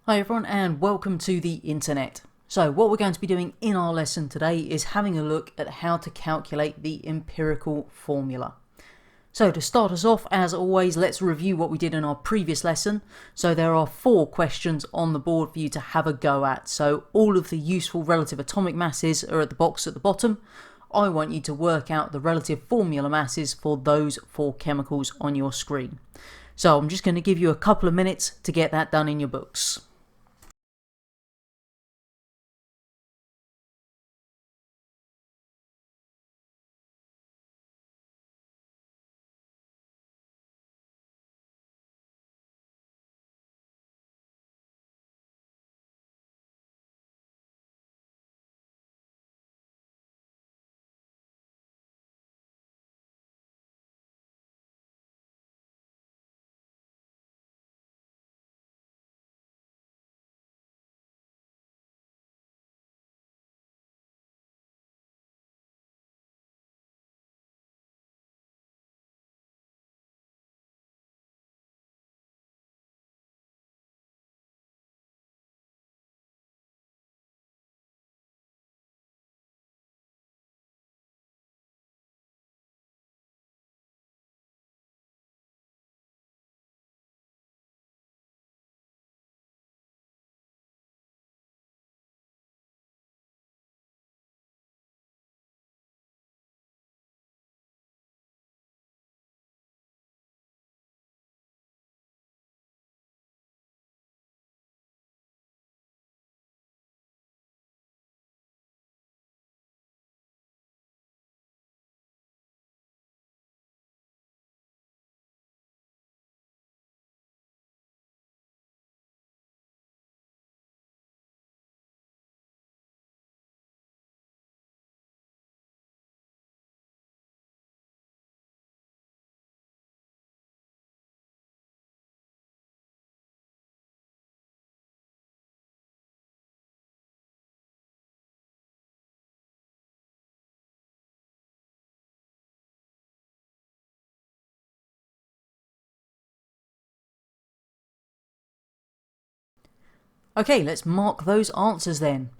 Hi everyone and welcome to the internet. So what we're going to be doing in our lesson today is having a look at how to calculate the empirical formula. So to start us off, as always, let's review what we did in our previous lesson. So there are 4 questions on the board for you to have a go at. So all of the useful relative atomic masses are at the box at the bottom. I want you to work out the relative formula masses for those 4 chemicals on your screen. So I'm just going to give you a couple of minutes to get that done in your books. Okay, let's mark those answers then.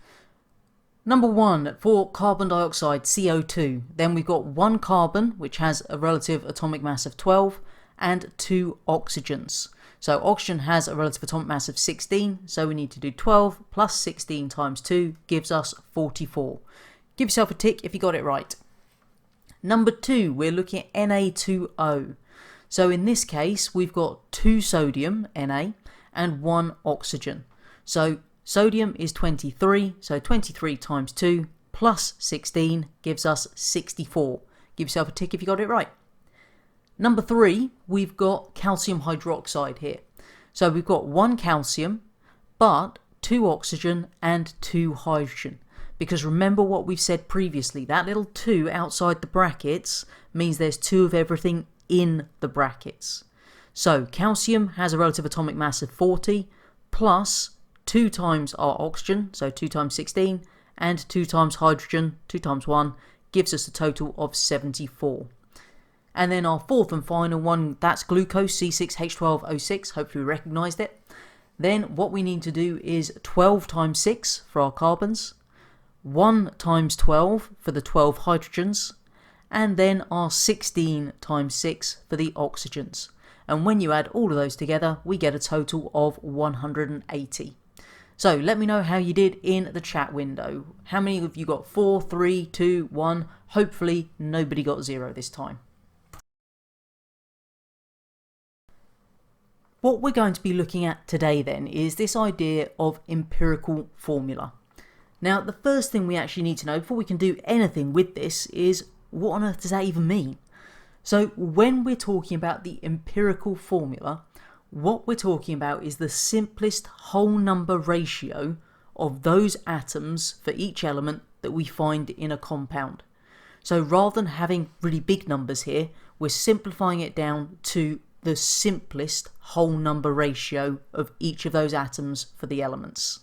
Number 1, for carbon dioxide, CO2, then we've got 1 carbon, which has a relative atomic mass of 12, and 2 oxygens. So oxygen has a relative atomic mass of 16, so we need to do 12 plus 16 times 2 gives us 44. Give yourself a tick if you got it right. Number 2, we're looking at Na2O. So in this case, we've got 2 sodium, Na, and 1 oxygen. So sodium is 23, so 23 times 2 plus 16 gives us 64. Give yourself a tick if you got it right. Number 3, we've got calcium hydroxide here. So we've got 1 calcium, but 2 oxygen and 2 hydrogen. Because remember what we've said previously, that little 2 outside the brackets means there's 2 of everything in the brackets. So calcium has a relative atomic mass of 40 plus 2 times our oxygen, so 2 times 16, and 2 times hydrogen, 2 times 1, gives us a total of 74. And then our 4th and final one, that's glucose, C6H12O6, hopefully you recognised it. Then what we need to do is 12 times 6 for our carbons, 1 times 12 for the 12 hydrogens, and then our 16 times 6 for the oxygens. And when you add all of those together, we get a total of 180. So let me know how you did in the chat window. How many of you got 4, 3, 2, 1? Hopefully nobody got 0 this time. What we're going to be looking at today then is this idea of empirical formula. Now the first thing we actually need to know before we can do anything with this is what on earth does that even mean? So when we're talking about the empirical formula, what we're talking about is the simplest whole number ratio of those atoms for each element that we find in a compound. So rather than having really big numbers here, we're simplifying it down to the simplest whole number ratio of each of those atoms for the elements.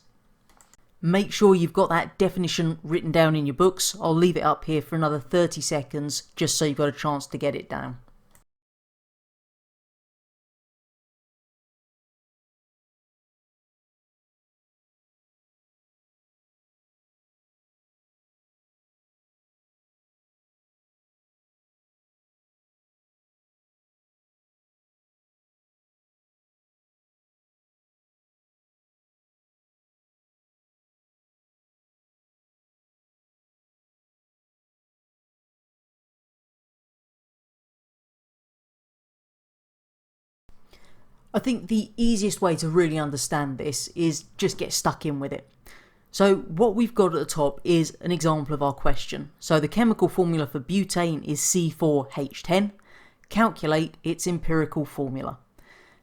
Make sure you've got that definition written down in your books. I'll leave it up here for another 30 seconds just so you've got a chance to get it down. I think the easiest way to really understand this is just get stuck in with it. So what we've got at the top is an example of our question. So the chemical formula for butane is C4H10. Calculate its empirical formula.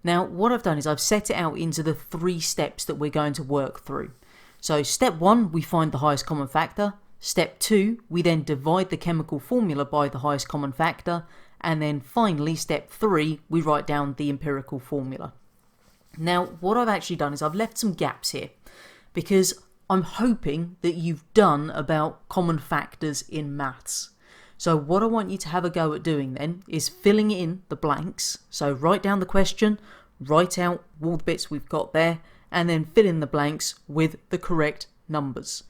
Now what I've done is I've set it out into the 3 steps that we're going to work through. So step 1, we find the highest common factor. Step 2, we then divide the chemical formula by the highest common factor. And then finally, step 3, we write down the empirical formula. Now, what I've actually done is I've left some gaps here because I'm hoping that you've done about common factors in maths. So what I want you to have a go at doing then is filling in the blanks. So write down the question, write out all the bits we've got there, and then fill in the blanks with the correct numbers.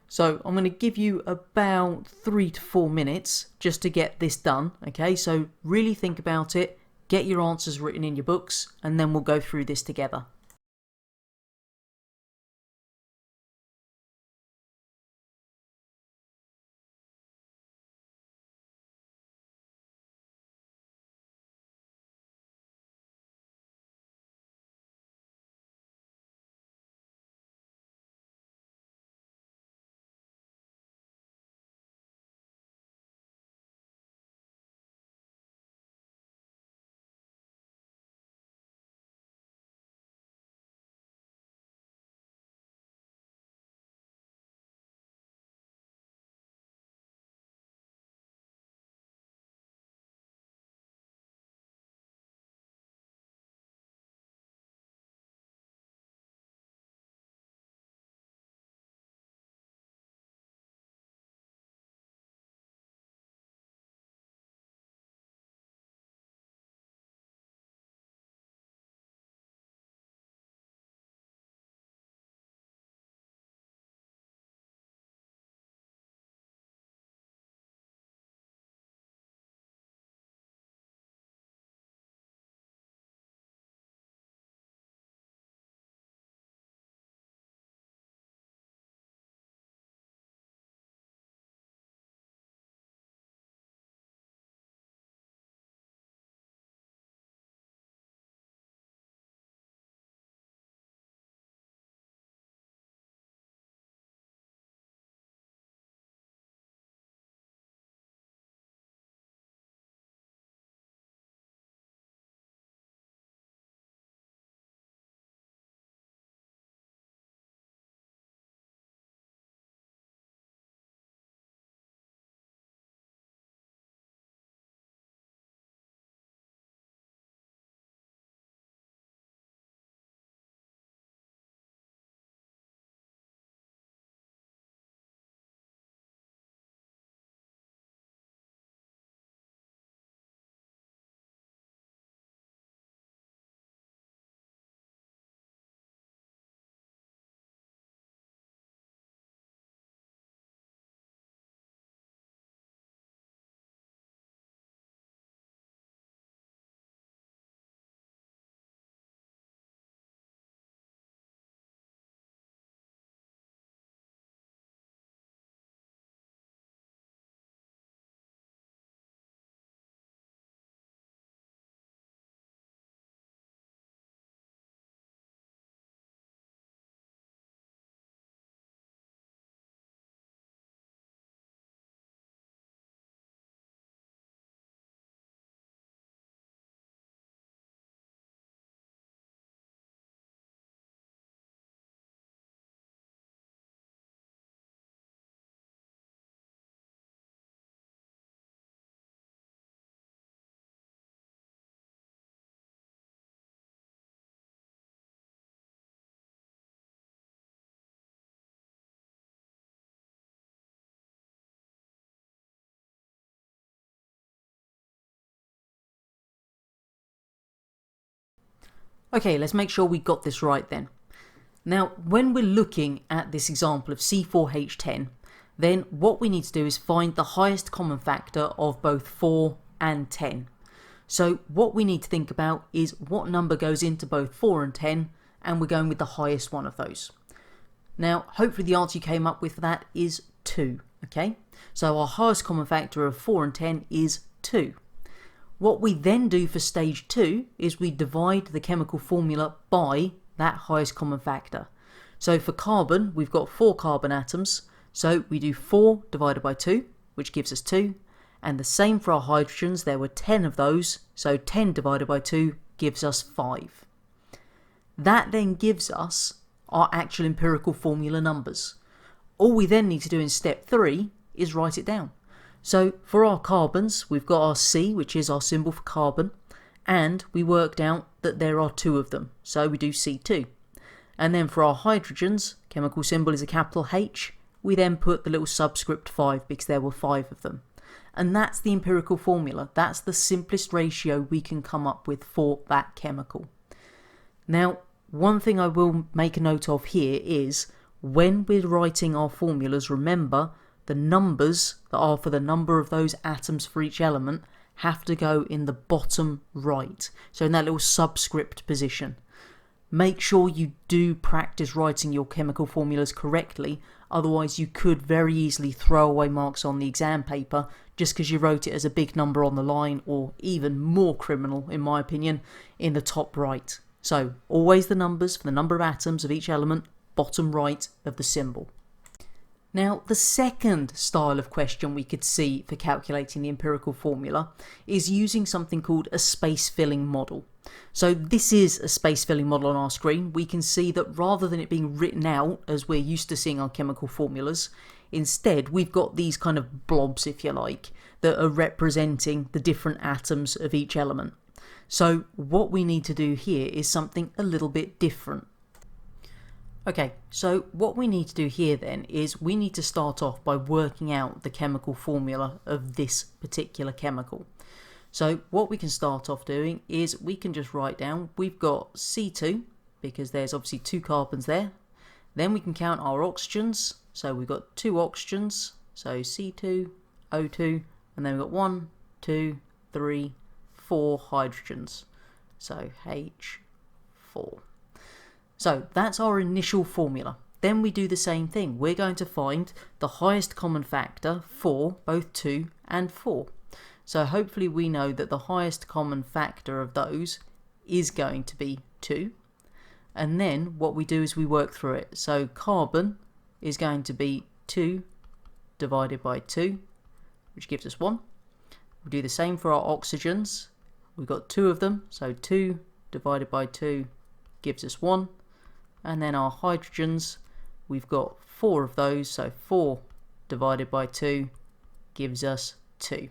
So I'm going to give you about 3 to 4 minutes just to get this done, okay? So really think about it, get your answers written in your books, and then we'll go through this together. Okay, let's make sure we got this right then. Now, when we're looking at this example of C4H10, then what we need to do is find the highest common factor of both 4 and 10. So what we need to think about is what number goes into both 4 and 10, and we're going with the highest one of those. Now, hopefully the answer you came up with for that is 2, okay? So our highest common factor of 4 and 10 is 2. What we then do for stage 2 is we divide the chemical formula by that highest common factor. So for carbon, we've got 4 carbon atoms, so we do 4 divided by 2, which gives us 2, and the same for our hydrogens, there were 10 of those, so 10 divided by 2 gives us 5. That then gives us our actual empirical formula numbers. All we then need to do in step 3 is write it down. So for our carbons, we've got our C, which is our symbol for carbon, and we worked out that there are 2 of them, so we do C2. And then for our hydrogens, chemical symbol is a capital H, we then put the little subscript 5 because there were 5 of them. And that's the empirical formula. That's the simplest ratio we can come up with for that chemical. Now, one thing I will make a note of here is when we're writing our formulas, remember the numbers that are for the number of those atoms for each element have to go in the bottom right, so in that little subscript position. Make sure you do practice writing your chemical formulas correctly, otherwise you could very easily throw away marks on the exam paper just because you wrote it as a big number on the line, or even more criminal in my opinion, in the top right. So always the numbers for the number of atoms of each element, bottom right of the symbol. Now, the second style of question we could see for calculating the empirical formula is using something called a space-filling model. So this is a space-filling model on our screen. We can see that rather than it being written out as we're used to seeing our chemical formulas, instead we've got these kind of blobs, if you like, that are representing the different atoms of each element. So what we need to do here is something a little bit different. Okay, so what we need to do here then is we need to start off by working out the chemical formula of this particular chemical. So what we can start off doing is we can just write down, we've got C2, because there's obviously 2 carbons there. Then we can count our oxygens, so we've got 2 oxygens, so C2, O2, and then we've got 1, 2, 3, 4 hydrogens, so H4. So that's our initial formula. Then we do the same thing. We're going to find the highest common factor for both 2 and 4. So hopefully we know that the highest common factor of those is going to be 2. And then what we do is we work through it. So carbon is going to be 2 divided by 2, which gives us 1. We do the same for our oxygens. We've got 2 of them, so 2 divided by 2 gives us 1. And then our hydrogens, we've got 4 of those, so 4 divided by 2 gives us 2.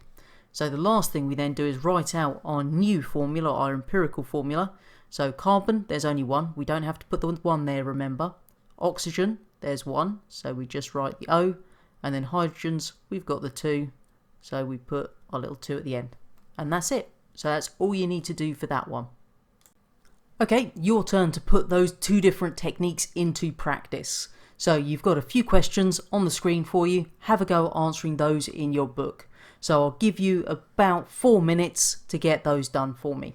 So the last thing we then do is write out our new formula, our empirical formula. So carbon, there's only 1, we don't have to put the 1 there, remember. Oxygen, there's 1, so we just write the O. And then hydrogens, we've got the 2, so we put our little 2 at the end. And that's it. So that's all you need to do for that one. Okay, your turn to put those 2 different techniques into practice. So you've got a few questions on the screen for you. Have a go at answering those in your book. So I'll give you about 4 minutes to get those done for me.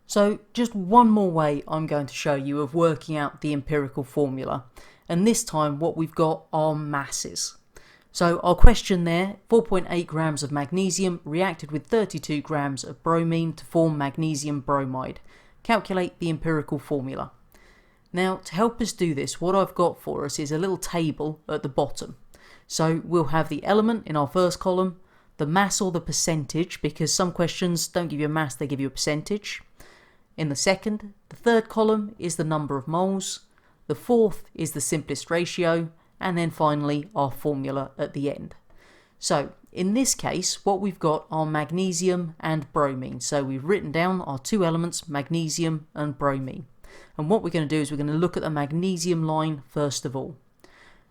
So just one more way I'm going to show you of working out the empirical formula, and this time what we've got are masses. So our question there, 4.8 grams of magnesium reacted with 32 grams of bromine to form magnesium bromide. Calculate the empirical formula. Now to help us do this, what I've got for us is a little table at the bottom. So we'll have the element in our first column, the mass or the percentage, because some questions don't give you a mass, they give you a percentage. In the second, the third column is the number of moles, the fourth is the simplest ratio, and then finally our formula at the end. So in this case, what we've got are magnesium and bromine. So we've written down our two elements, magnesium and bromine. And what we're going to do is we're going to look at the magnesium line first of all.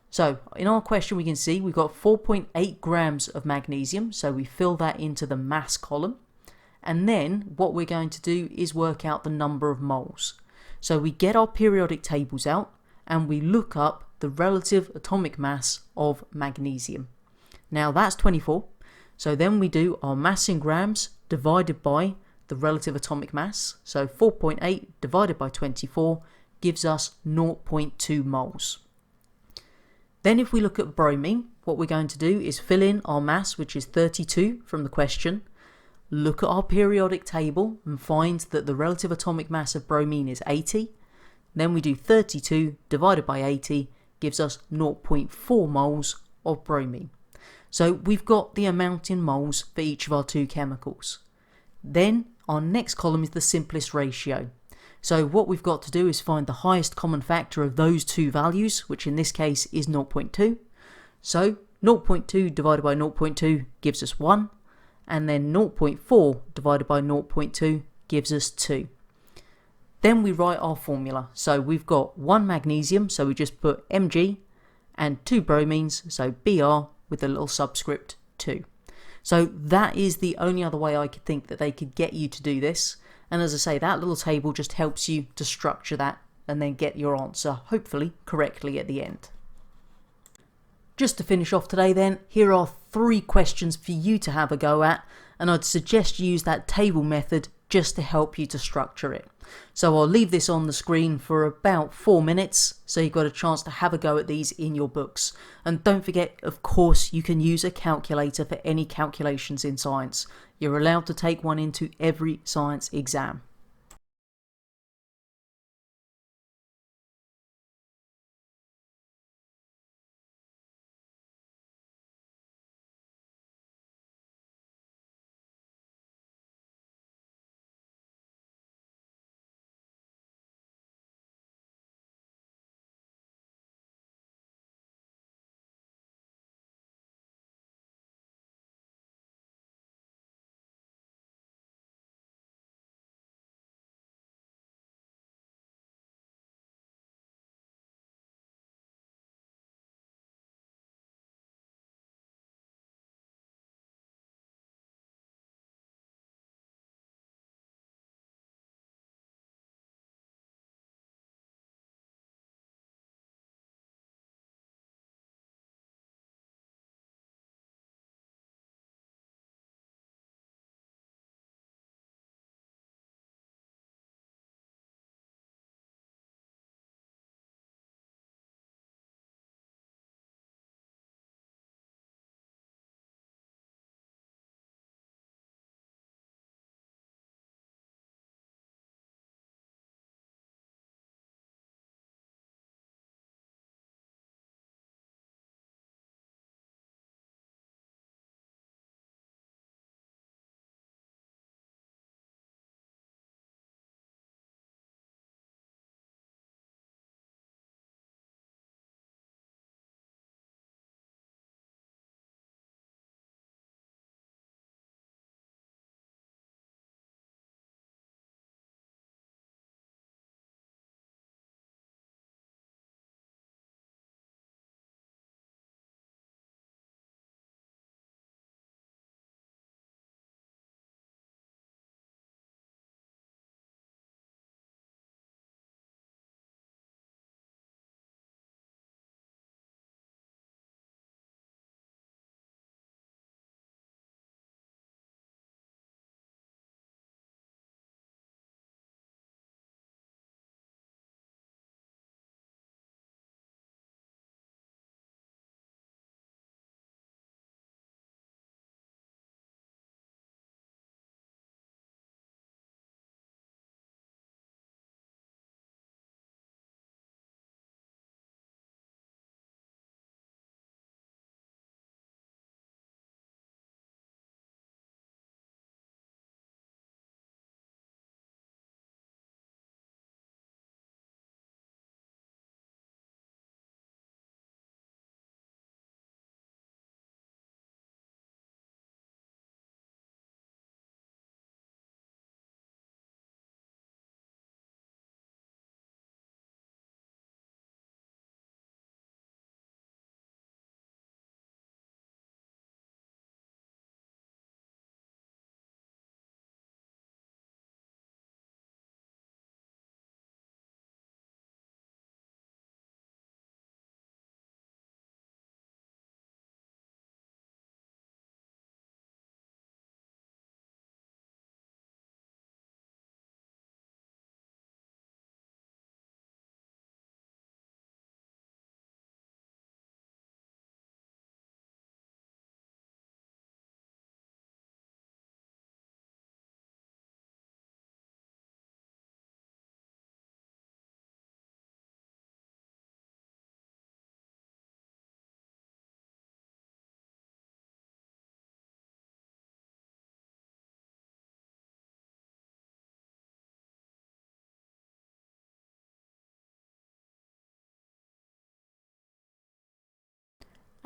So in our question we can see we've got 4.8 grams of magnesium, so we fill that into the mass column. And then what we're going to do is work out the number of moles. So we get our periodic tables out and we look up the relative atomic mass of magnesium. Now that's 24. So then we do our mass in grams divided by the relative atomic mass. So 4.8 divided by 24 gives us 0.2 moles. Then if we look at bromine, what we're going to do is fill in our mass, which is 32 from the question. Look at our periodic table and find that the relative atomic mass of bromine is 80. Then we do 32 divided by 80 gives us 0.4 moles of bromine. So we've got the amount in moles for each of our two chemicals. Then our next column is the simplest ratio. So what we've got to do is find the highest common factor of those two values, which in this case is 0.2. So 0.2 divided by 0.2 gives us 1. And then 0.4 divided by 0.2 gives us 2. Then we write our formula. So we've got 1 magnesium, so we just put Mg, and 2 bromines, so Br with a little subscript 2. So that is the only other way I could think that they could get you to do this. And as I say, that little table just helps you to structure that and then get your answer, hopefully, correctly at the end. Just to finish off today then, here are 3 questions for you to have a go at, and I'd suggest you use that table method just to help you to structure it. So I'll leave this on the screen for about 4 minutes, so you've got a chance to have a go at these in your books. And don't forget, of course, you can use a calculator for any calculations in science. You're allowed to take one into every science exam.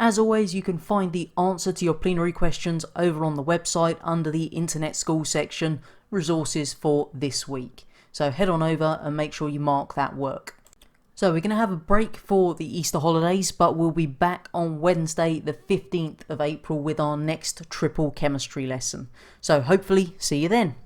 As always, you can find the answer to your plenary questions over on the website under the Internet School section, resources for this week. So head on over and make sure you mark that work. So we're going to have a break for the Easter holidays, but we'll be back on Wednesday the 15th of April with our next triple chemistry lesson. So hopefully see you then.